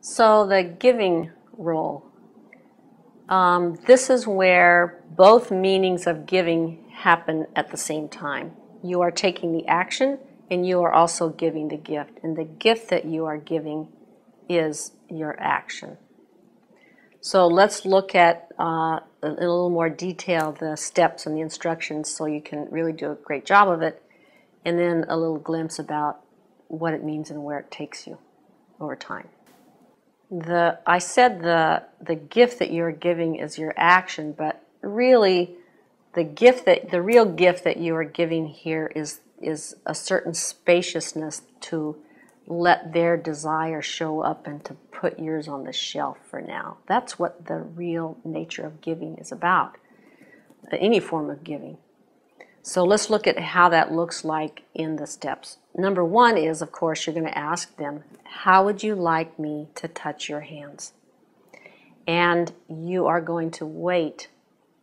So the giving role. This is where both meanings of giving happen at the same time. You are taking the action and you are also giving the gift. And the gift that you are giving is your action. So let's look at in a little more detail the steps and the instructions so you can really do a great job of it. And then a little glimpse about what it means and where it takes you over time. I said the gift that you're giving is your action, but really the real gift that you are giving here is a certain spaciousness to let their desire show up and to put yours on the shelf for now. That's what the real nature of giving is about, any form of giving. So let's look at how that looks like in the steps. Number one is, of course, you're going to ask them, how would you like me to touch your hands? And you are going to wait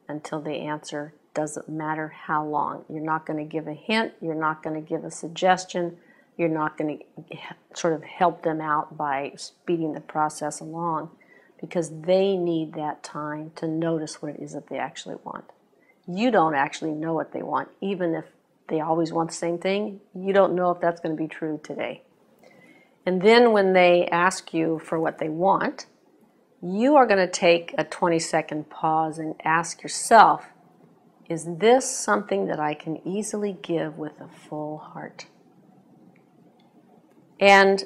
until they answer. Doesn't matter how long. You're not going to give a hint. You're not going to give a suggestion. You're not going to sort of help them out by speeding the process along, because they need that time to notice what it is that they actually want. You don't actually know what they want. Even if they always want the same thing, you don't know if that's going to be true today. And then when they ask you for what they want, you are going to take a 20-second pause and ask yourself, is this something that I can easily give with a full heart? And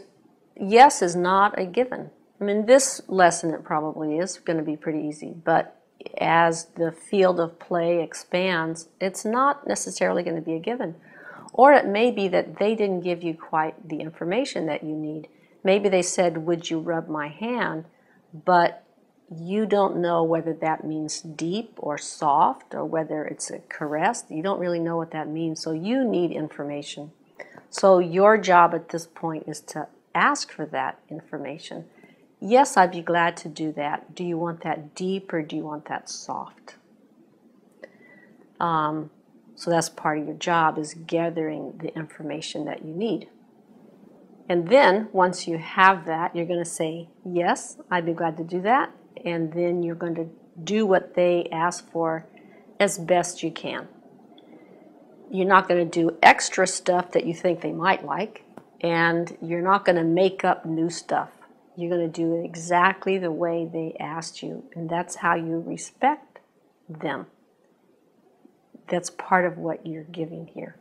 yes is not a given. I mean, this lesson, it probably is going to be pretty easy, but as the field of play expands, it's not necessarily going to be a given. Or it may be that they didn't give you quite the information that you need. Maybe they said, would you rub my hand? But you don't know whether that means deep or soft or whether it's a caress. You don't really know what that means, so you need information. So your job at this point is to ask for that information. Yes, I'd be glad to do that. Do you want that deep or do you want that soft? So that's part of your job, is gathering the information that you need. And then once you have that, you're going to say, yes, I'd be glad to do that. And then you're going to do what they ask for as best you can. You're not going to do extra stuff that you think they might like, and you're not going to make up new stuff. You're going to do it exactly the way they asked you, and that's how you respect them. That's part of what you're giving here.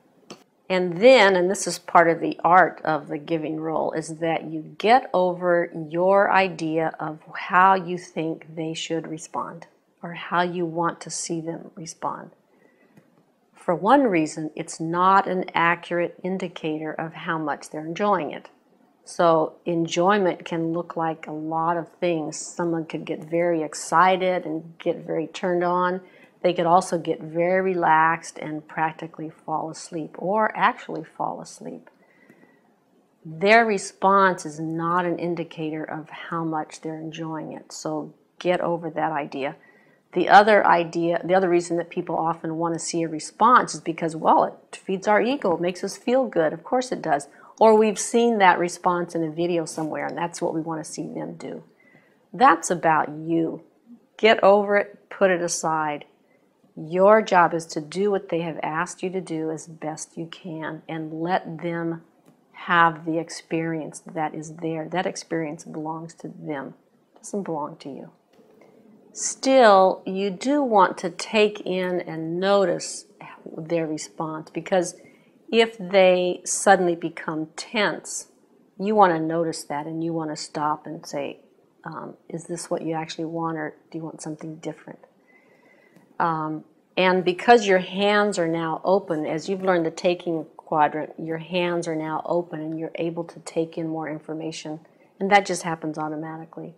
And then, and this is part of the art of the giving role, is that you get over your idea of how you think they should respond or how you want to see them respond. For one reason, it's not an accurate indicator of how much they're enjoying it. So enjoyment can look like a lot of things. Someone could get very excited and get very turned on. They could also get very relaxed and practically fall asleep, or actually fall asleep. Their response is not an indicator of how much they're enjoying it. So get over that idea. The other reason that people often want to see a response is because, well, it feeds our ego, it makes us feel good. Of course it does. Or we've seen that response in a video somewhere, and that's what we want to see them do. That's about you. Get over it, put it aside. Your job is to do what they have asked you to do as best you can, and let them have the experience that is there. That experience belongs to them. It doesn't belong to you. Still, you do want to take in and notice their response, because if they suddenly become tense, you want to notice that and you want to stop and say, is this what you actually want, or do you want something different? And because your hands are now open, as you've learned the taking quadrant, your hands are now open and you're able to take in more information, and that just happens automatically.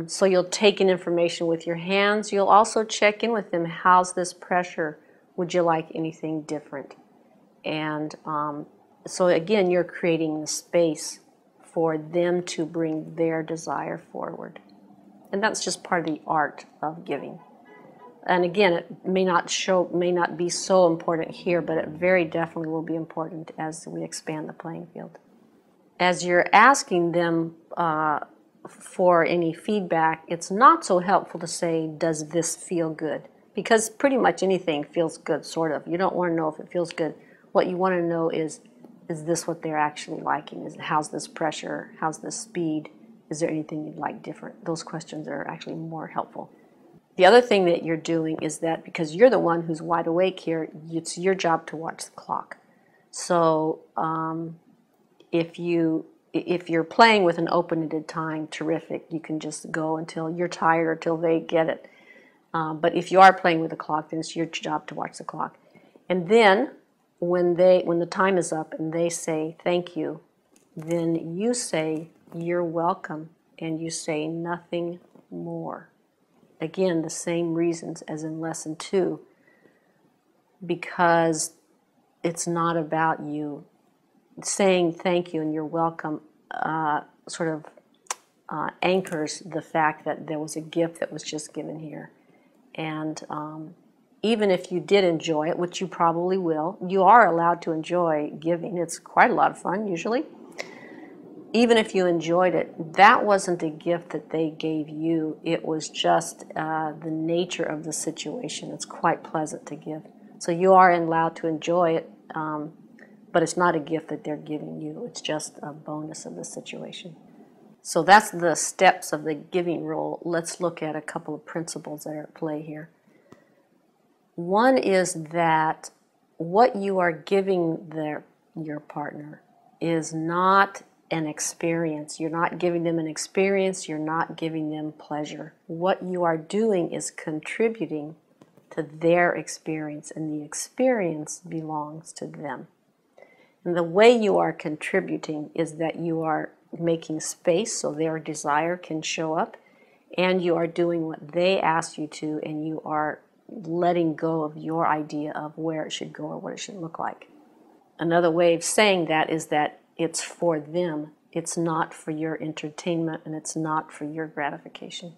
So you'll take in information with your hands. You'll also check in with them. How's this pressure? Would you like anything different? And so again, you're creating the space for them to bring their desire forward. And that's just part of the art of giving. And again, it may not be so important here, but it very definitely will be important as we expand the playing field. As you're asking them for any feedback, it's not so helpful to say, does this feel good? Because pretty much anything feels good, sort of. You don't want to know if it feels good. What you want to know is this what they're actually liking? How's this pressure? How's this speed? Is there anything you'd like different? Those questions are actually more helpful. The other thing that you're doing is that because you're the one who's wide awake here, it's your job to watch the clock. So if you're playing with an open-ended time, terrific. You can just go until you're tired or till they get it. But if you are playing with the clock, then it's your job to watch the clock. And then when the time is up and they say thank you, then you say you're welcome and you say nothing more. Again, the same reasons as in lesson 2, because it's not about you. Saying thank you and you're welcome anchors the fact that there was a gift that was just given here. And even if you did enjoy it, which you probably will, you are allowed to enjoy giving. It's quite a lot of fun usually. Even if you enjoyed it, that wasn't a gift that they gave you. It was just the nature of the situation. It's quite pleasant to give. So you are allowed to enjoy it, but it's not a gift that they're giving you. It's just a bonus of the situation. So that's the steps of the giving role. Let's look at a couple of principles that are at play here. One is that what you are giving your partner is not an experience. You're not giving them an experience. You're not giving them pleasure. What you are doing is contributing to their experience, and the experience belongs to them. And the way you are contributing is that you are making space so their desire can show up, and you are doing what they ask you to, and you are letting go of your idea of where it should go or what it should look like. Another way of saying that is that it's for them. It's not for your entertainment, and it's not for your gratification.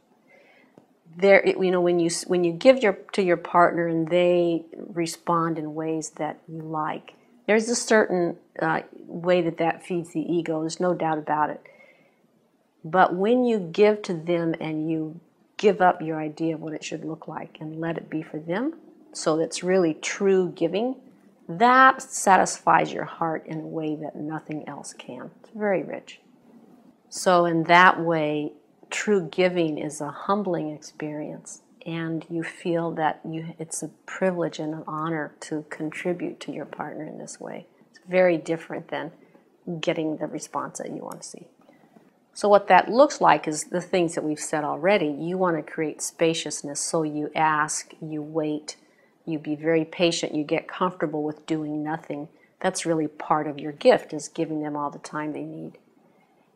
When you give to your partner and they respond in ways that you like, there's a certain way that feeds the ego. There's no doubt about it. But when you give to them and you give up your idea of what it should look like and let it be for them, so that's really true giving, that satisfies your heart in a way that nothing else can. It's very rich. So in that way, true giving is a humbling experience, and you feel that it's a privilege and an honor to contribute to your partner in this way. It's very different than getting the response that you want to see. So what that looks like is the things that we've said already. You want to create spaciousness, so you ask, you wait, you be very patient, you get comfortable with doing nothing. That's really part of your gift, is giving them all the time they need.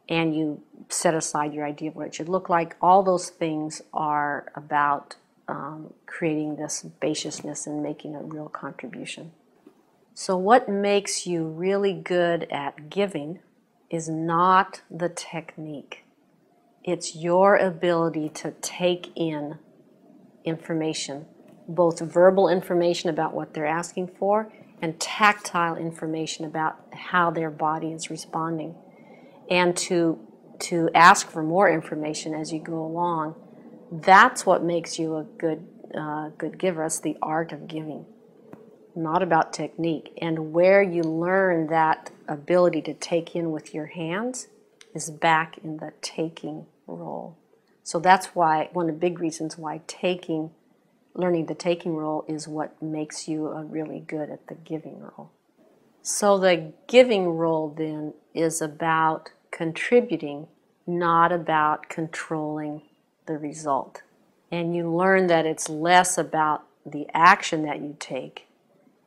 And you set aside your idea of what it should look like. All those things are about creating this spaciousness and making a real contribution. So what makes you really good at giving is not the technique. It's your ability to take in information, both verbal information about what they're asking for and tactile information about how their body is responding. And to ask for more information as you go along. That's what makes you a good giver. It's the art of giving, not about technique. And where you learn that ability to take in with your hands is back in the taking role. So that's why one of the big reasons why learning the taking role is what makes you really good at the giving role. So the giving role then is about contributing, not about controlling the result. And you learn that it's less about the action that you take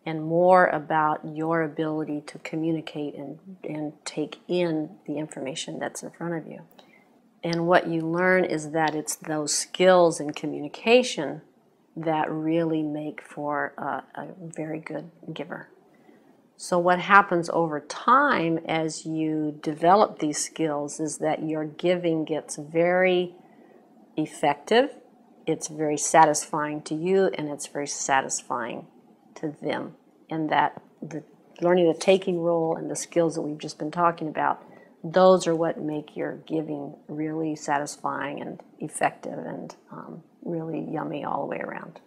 and more about your ability to communicate and take in the information that's in front of you. And what you learn is that it's those skills in communication that really make for a very good giver. So what happens over time as you develop these skills is that your giving gets very effective, it's very satisfying to you, and it's very satisfying to them. And that learning the taking role and the skills that we've just been talking about those are what make your giving really satisfying and effective and really yummy all the way around.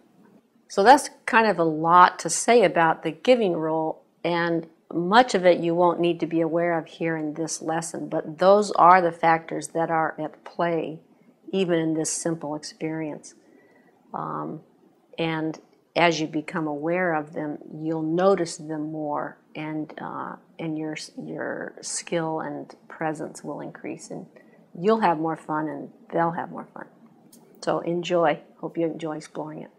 So that's kind of a lot to say about the giving rule, and much of it you won't need to be aware of here in this lesson, but those are the factors that are at play even in this simple experience. And as you become aware of them, you'll notice them more, and your skill and presence will increase, and you'll have more fun, and they'll have more fun. So enjoy. Hope you enjoy exploring it.